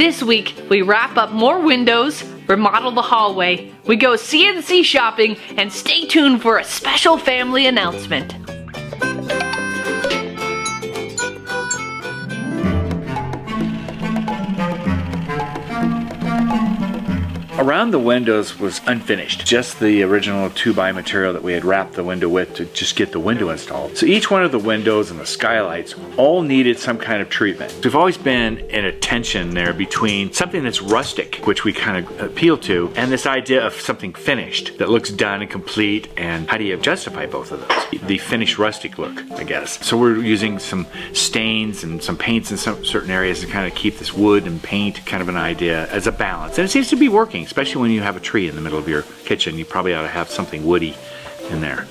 This week, we wrap up more windows, remodel the hallway, we go CNC shopping, and stay tuned for a special family announcement. Around the windows was unfinished, just the original 2x material that we had wrapped the window with to just get the window installed. So each one of the windows and the skylights all needed some kind of treatment. We've always been in a tension there between something that's rustic, which we kind of appeal to, and this idea of something finished that looks done and complete, and how do you justify both of those? The finished rustic look, I guess. So we're using some stains and some paints in some certain areas to kind of keep this wood and paint kind of an idea as a balance. And it seems to be working. Especially when you have a tree in the middle of your kitchen, you probably ought to have something woody in there.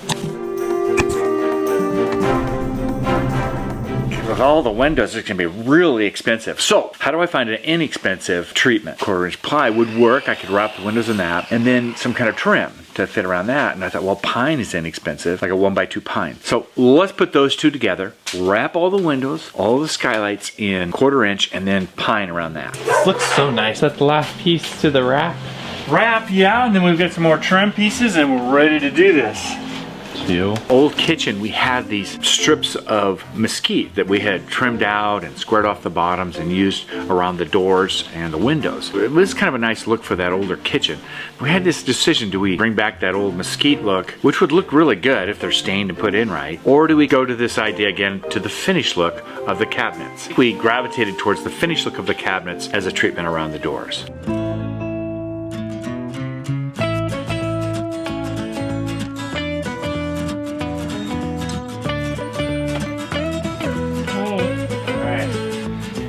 With all the windows, it's gonna be really expensive. So, how do I find an inexpensive treatment? 1/4-inch ply would work. I could wrap the windows in that, and then some kind of trim to fit around that. And I thought, well, pine is inexpensive, like a 1x2 pine. So let's put those two together, wrap all the windows, all the skylights in 1/4-inch, and then pine around that. This looks so nice. Is that the last piece to the wrap? Wrap, yeah, and then we've got some more trim pieces, and we're ready to do this. Old kitchen, we had these strips of mesquite that we had trimmed out and squared off the bottoms and used around the doors and the windows. It was kind of a nice look for that older kitchen. We had this decision, do we bring back that old mesquite look, which would look really good if they're stained and put in right, or do we go to this idea again to the finished look of the cabinets? We gravitated towards the finished look of the cabinets as a treatment around the doors.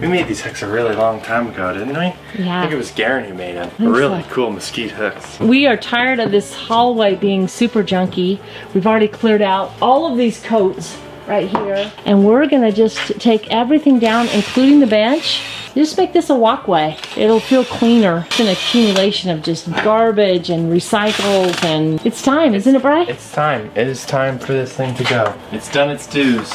We made these hooks a really long time ago, didn't we? Yeah. I think it was Garen who made them. Really cool mesquite hooks. We are tired of this hallway being super junky. We've already cleared out all of these coats right here. And we're gonna just take everything down, including the bench. Just make this a walkway. It'll feel cleaner. It's an accumulation of just garbage and recycles, and it's time, isn't it, Bri? It's time. It is time for this thing to go. It's done its dues.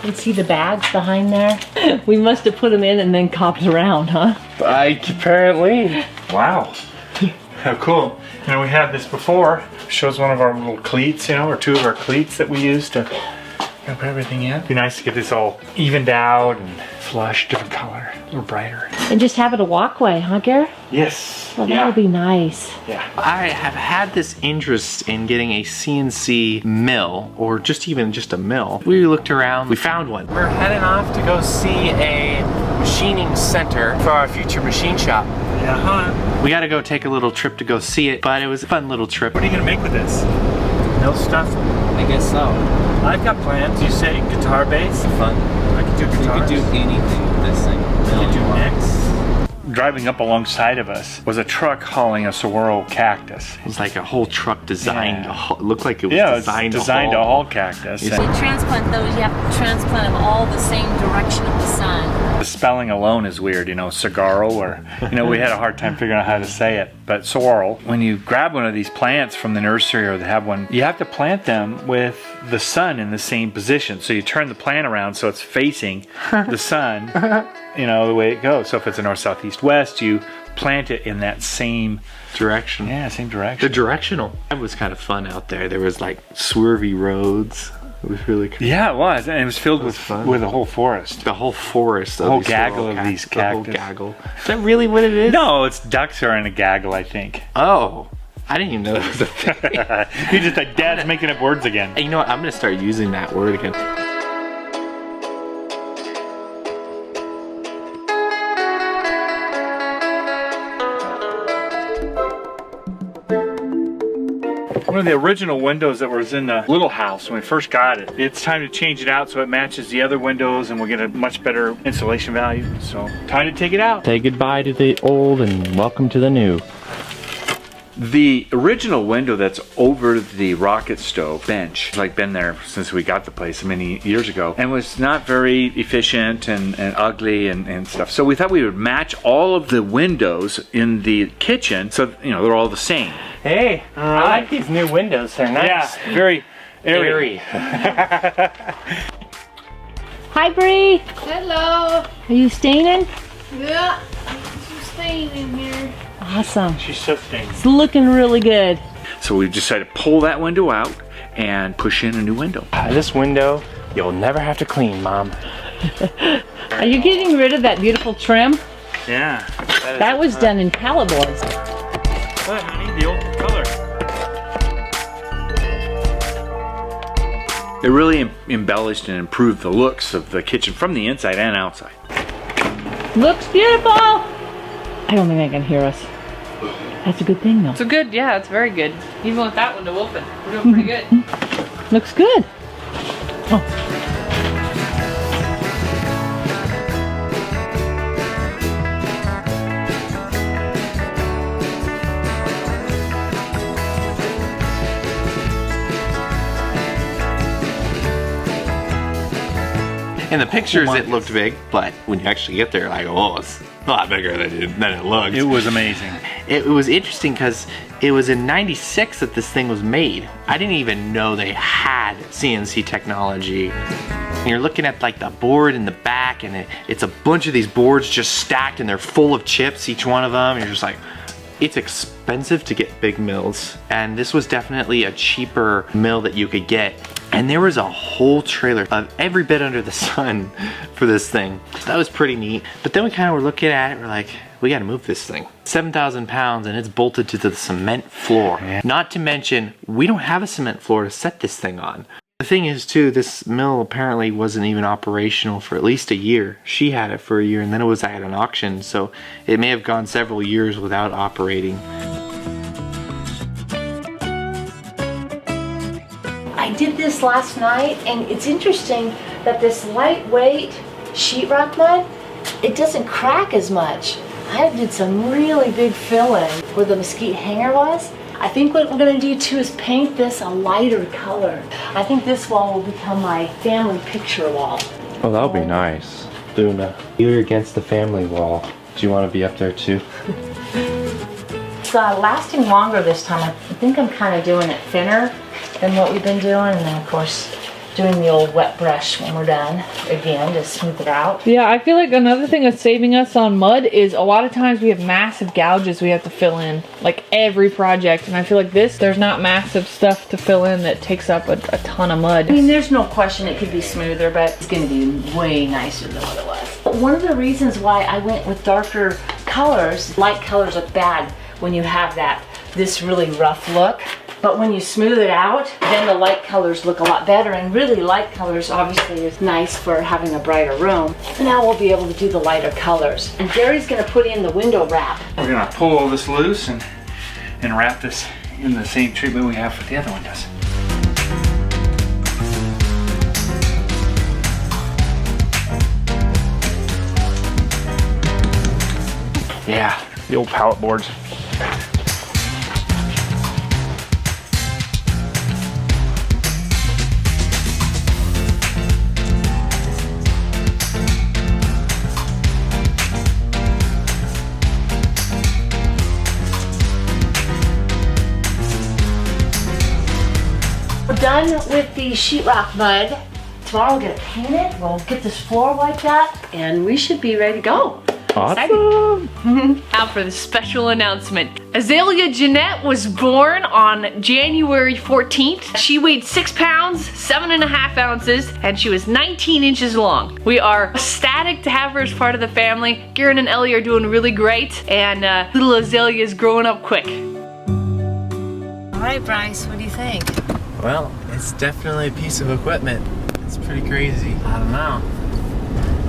You can see the bags behind there. We must have put them in and then copped around, huh? Apparently. Wow. How cool. You know, we had this before. Shows one of our little cleats, you know, or two of our cleats that we use to put everything in. It'd be nice to get this all evened out and flush, different color, a little brighter. And just have it a walkway, huh, Gare? Yes. Well, that would be nice. Yeah. I have had this interest in getting a CNC mill, or just a mill. We looked around, we found one. We're heading off to go see a machining center for our future machine shop. Yeah, huh? We gotta go take a little trip to go see it, but it was a fun little trip. What are you gonna make with this? Mill stuff? I guess so. I've got plans. You say guitar bass? Fun. I could do guitars. You could do anything with this thing. I could do necks. Driving up alongside of us was a truck hauling a saguaro cactus. It was like a whole truck designed. Yeah. It looked like it was designed to haul cactus. When you transplant those, you have to transplant them all the same direction of the sun. The spelling alone is weird, you know, saguaro, or, you know, we had a hard time figuring out how to say it. But saguaro, when you grab one of these plants from the nursery or they have one, you have to plant them with the sun in the same position. So you turn the plant around so it's facing the sun, you know, the way it goes. So if it's a north, south, east, west, you plant it in that same direction. Yeah, same direction. The directional. That was kind of fun out there. There was like swervy roads. It was really cool. Yeah, it was. And it was filled with a whole forest. The whole forest. The whole gaggle of these cactus. The whole gaggle. Is that really what it is? No, it's ducks are in a gaggle, I think. Oh. I didn't even know that was a thing. You just like, Dad's making up words again. Hey, you know what? I'm going to start using that word again. One of the original windows that was in the little house when we first got it. It's time to change it out so it matches the other windows and we'll get a much better insulation value. So time to take it out. Say goodbye to the old and welcome to the new. The original window that's over the rocket stove bench, it's like been there since we got the place many years ago, and was not very efficient and ugly and stuff. So we thought we would match all of the windows in the kitchen so, you know, they're all the same. Hey, I like these new windows. They're nice. Yeah, very airy. Hi, Bree. Hello. Are you staining? Yeah, I'm staying in here. Awesome. She's so stained. It's looking really good. So we decided to pull that window out and push in a new window. This window, you'll never have to clean, Mom. Are you getting rid of that beautiful trim? Yeah. That was done in pallet boards. What, honey? The old color. It really embellished and improved the looks of the kitchen from the inside and outside. Looks beautiful. I don't think they can hear us. That's a good thing though. It's a good, yeah, it's very good. Even with that window open, we're doing pretty good. Looks good. Oh. In the pictures, it looked big, but when you actually get there, like, oh, it's a lot bigger than it looked. It was amazing. It was interesting because it was in '96 that this thing was made. I didn't even know they had CNC technology. And you're looking at like the board in the back, and it's a bunch of these boards just stacked, and they're full of chips, each one of them. And you're just like, it's expensive to get big mills, and this was definitely a cheaper mill that you could get. And there was a whole trailer of every bit under the sun for this thing. So that was pretty neat. But then we kind of were looking at it, we're like, we gotta move this thing. 7,000 pounds and it's bolted to the cement floor. Yeah. Not to mention, we don't have a cement floor to set this thing on. The thing is too, this mill apparently wasn't even operational for at least a year. She had it for a year and then it was at an auction, so it may have gone several years without operating. I did this last night, and it's interesting that this lightweight sheetrock mud, it doesn't crack as much. I did some really big fill-in where the mesquite hanger was. I think what we're gonna do too is paint this a lighter color. I think this wall will become my family picture wall. Oh, that'll be nice. Luna, you're against the family wall. Do you want to be up there too? It's lasting longer this time. I think I'm kind of doing it thinner than what we've been doing, and then of course doing the old wet brush when we're done again to smooth it out. Yeah, I feel like another thing that's saving us on mud is a lot of times we have massive gouges we have to fill in, like every project, and I feel like there's not massive stuff to fill in that takes up a ton of mud. I mean, there's no question it could be smoother, but it's gonna be way nicer than what it was. But one of the reasons why I went with darker colors, light colors look bad when you have this really rough look. But when you smooth it out, then the light colors look a lot better, and really light colors obviously is nice for having a brighter room. Now we'll be able to do the lighter colors. And Gary's gonna put in the window wrap. We're gonna pull all this loose and wrap this in the same treatment we have for the other windows. Yeah, the old pallet boards. We're done with the sheetrock mud. Tomorrow we're gonna paint it, we'll get this floor wiped out, and we should be ready to go. Awesome. Now for the special announcement. Azalea Jeanette was born on January 14th. She weighed 6 pounds, 7.5 ounces, and she was 19 inches long. We are ecstatic to have her as part of the family. Garen and Ellie are doing really great, and little Azalea is growing up quick. All right, Bryce, what do you think? Well, it's definitely a piece of equipment. It's pretty crazy. I don't know.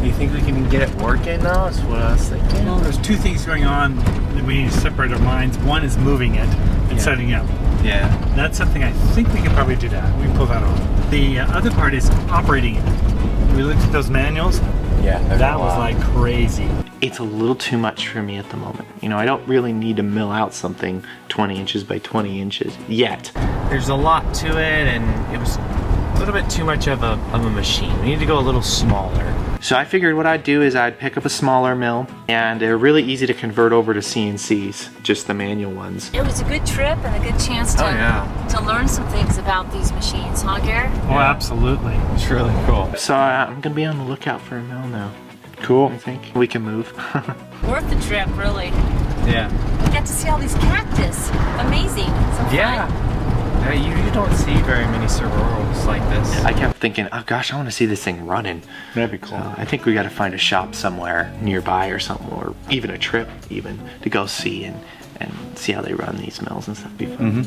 Do you think we can get it working now? That's what I was thinking. Well, there's two things going on that we need to separate our minds. One is moving it and setting up. Yeah. That's something I think we can probably do that. We can pull that off. The other part is operating it. We looked at those manuals. Yeah. That was like crazy. It's a little too much for me at the moment. You know, I don't really need to mill out something 20 inches by 20 inches yet. There's a lot to it, and it was a little bit too much of a machine. We need to go a little smaller. So I figured what I'd do is I'd pick up a smaller mill, and they're really easy to convert over to CNCs, just the manual ones. It was a good trip and a good chance to learn some things about these machines, huh, Gary? Oh, absolutely. It's really cool. So I'm gonna be on the lookout for a mill now. Cool. I think we can move. Worth the trip, really. Yeah. We got to see all these cactus. Amazing. So fun. You don't see very many sororals like this. I kept thinking, oh gosh, I want to see this thing running. That'd be cool. I think we got to find a shop somewhere nearby or something, or even a trip even to go see and see how they run these mills and stuff. Be fun.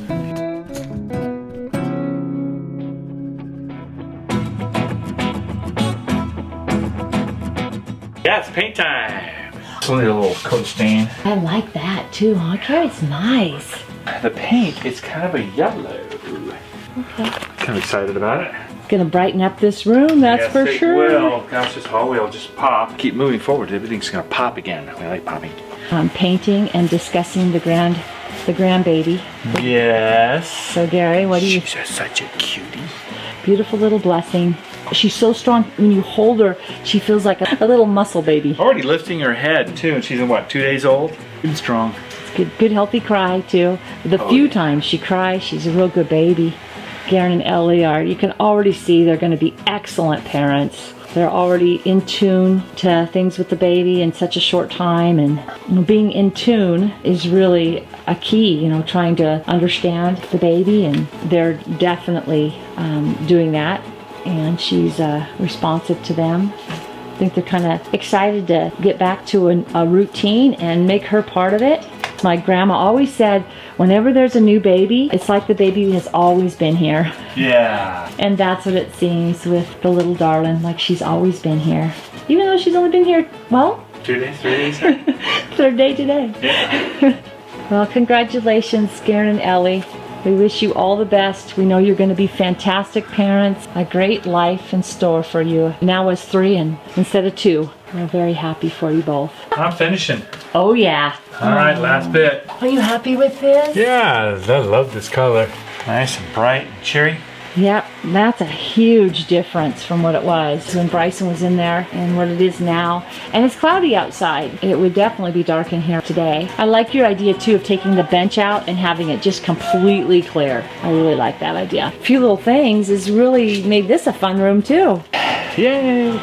Yeah, it's paint time. It's only a little coat stain. I like that too, huh? Gary, it's nice. The paint is kind of a yellow. Okay. Kind of excited about it. Gonna brighten up this room, that's Yes, for it sure. will. Gosh, this hallway will just pop. Keep moving forward. Everything's gonna pop again. I like popping. Painting and discussing the grandbaby. Yes. So Gary, what do you? She's just such a cutie. Beautiful little blessing. She's so strong. When you hold her, she feels like a little muscle baby. Already lifting her head too, and she's in what, 2 days old? Good and strong. Good healthy cry too. The few times she cries, she's a real good baby. Garen and Ellie are, you can already see they're going to be excellent parents. They're already in tune to things with the baby in such a short time, and being in tune is really a key, trying to understand the baby, and they're definitely doing that, and she's responsive to them. I think they're kind of excited to get back to a routine and make her part of it. My grandma always said, whenever there's a new baby, it's like the baby has always been here. Yeah. And that's what it seems with the little darling, like she's always been here. Even though she's only been here, 2 days, 3 days? third day today. Yeah. Well, congratulations, Garen and Ellie. We wish you all the best. We know you're going to be fantastic parents. A great life in store for you. Now as 3 instead of 2. We're very happy for you both. I'm finishing. Oh yeah. All right, last bit. Are you happy with this? Yeah, I love this color. Nice and bright and cheery. Yep, that's a huge difference from what it was when Bryson was in there and what it is now. And it's cloudy outside. It would definitely be dark in here today. I like your idea too of taking the bench out and having it just completely clear. I really like that idea. A few little things has really made this a fun room too. Yay!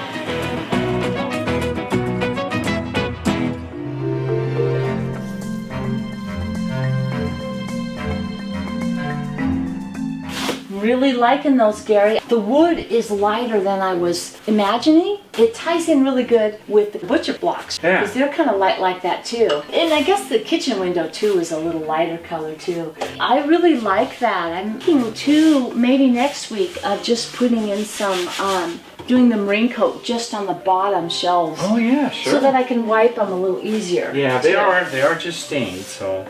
Really liking those, Gary. The wood is lighter than I was imagining. It ties in really good with the butcher blocks. Yeah. Because they're kind of light like that too. And I guess the kitchen window too is a little lighter color too. I really like that. I'm thinking too, maybe next week, of just putting in some, doing the marine coat just on the bottom shelves. Oh yeah, sure. So that I can wipe them a little easier. Yeah, they are just stained, so.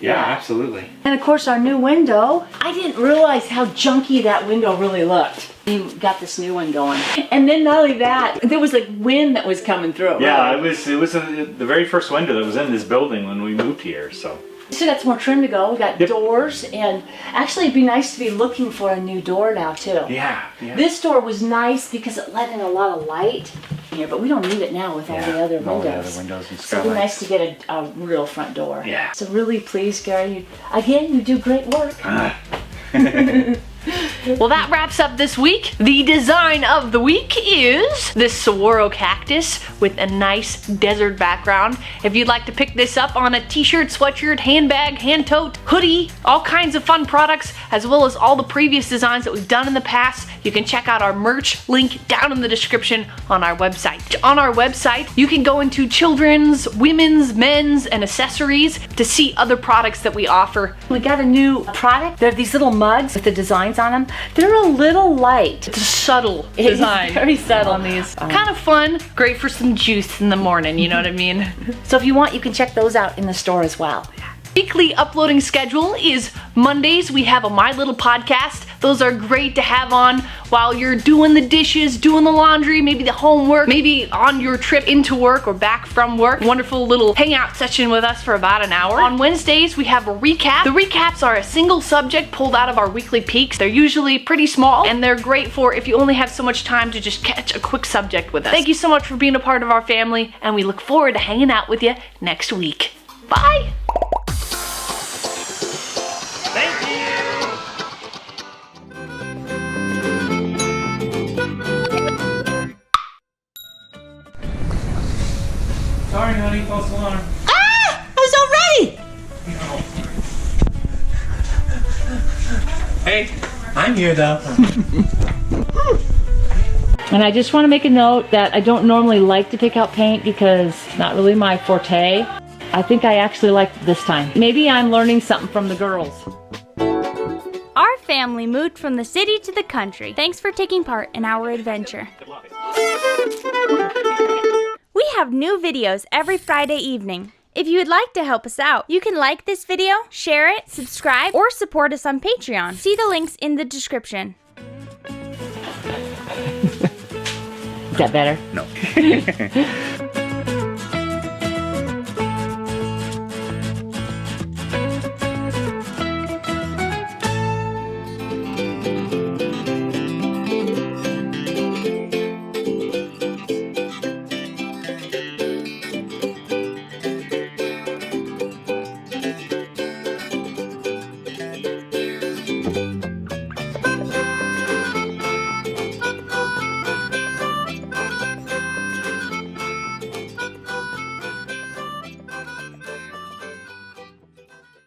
Yeah, absolutely. And of course our new window, I didn't realize how junky that window really looked. You got this new one going. And then not only that, there was like wind that was coming through it. Yeah, right? it was the very first window that was in this building when we moved here, so. So got some more trim to go. We got doors, and actually it'd be nice to be looking for a new door now too. Yeah. This door was nice because it let in a lot of light here, but we don't need it now with all the other windows. All the other windows and So it'd be nice to get a real front door. Yeah. So really pleased, Gary. You do great work. Well, that wraps up this week. The design of the week is this saguaro cactus with a nice desert background. If you'd like to pick this up on a t-shirt, sweatshirt, handbag, hand tote, hoodie, all kinds of fun products, as well as all the previous designs that we've done in the past, you can check out our merch link down in the description on our website. On our website, you can go into children's, women's, men's, and accessories to see other products that we offer. We got a new product. They're these little mugs with the designs on them. They're a little light. It's a subtle It's design very subtle on these. Um, Kind of fun, great for some juice in the morning, you know what I mean? So if you want, you can check those out in the store as well. Weekly uploading schedule is Mondays. We have a My Little podcast. Those are great to have on while you're doing the dishes, doing the laundry, maybe the homework, maybe on your trip into work or back from work. Wonderful little hangout session with us for about an hour. On Wednesdays, we have a recap. The recaps are a single subject pulled out of our weekly peaks. They're usually pretty small, and they're great for if you only have so much time to just catch a quick subject with us. Thank you so much for being a part of our family, and we look forward to hanging out with you next week. Bye! Thank you. Sorry, honey, false alarm. Ah! I was all ready! Hey, I'm here though. And I just want to make a note that I don't normally like to pick out paint because it's not really my forte. I think I actually liked it this time. Maybe I'm learning something from the girls. Our family moved from the city to the country. Thanks for taking part in our adventure. We have new videos every Friday evening. If you would like to help us out, you can like this video, share it, subscribe, or support us on Patreon. See the links in the description. Is that better? No.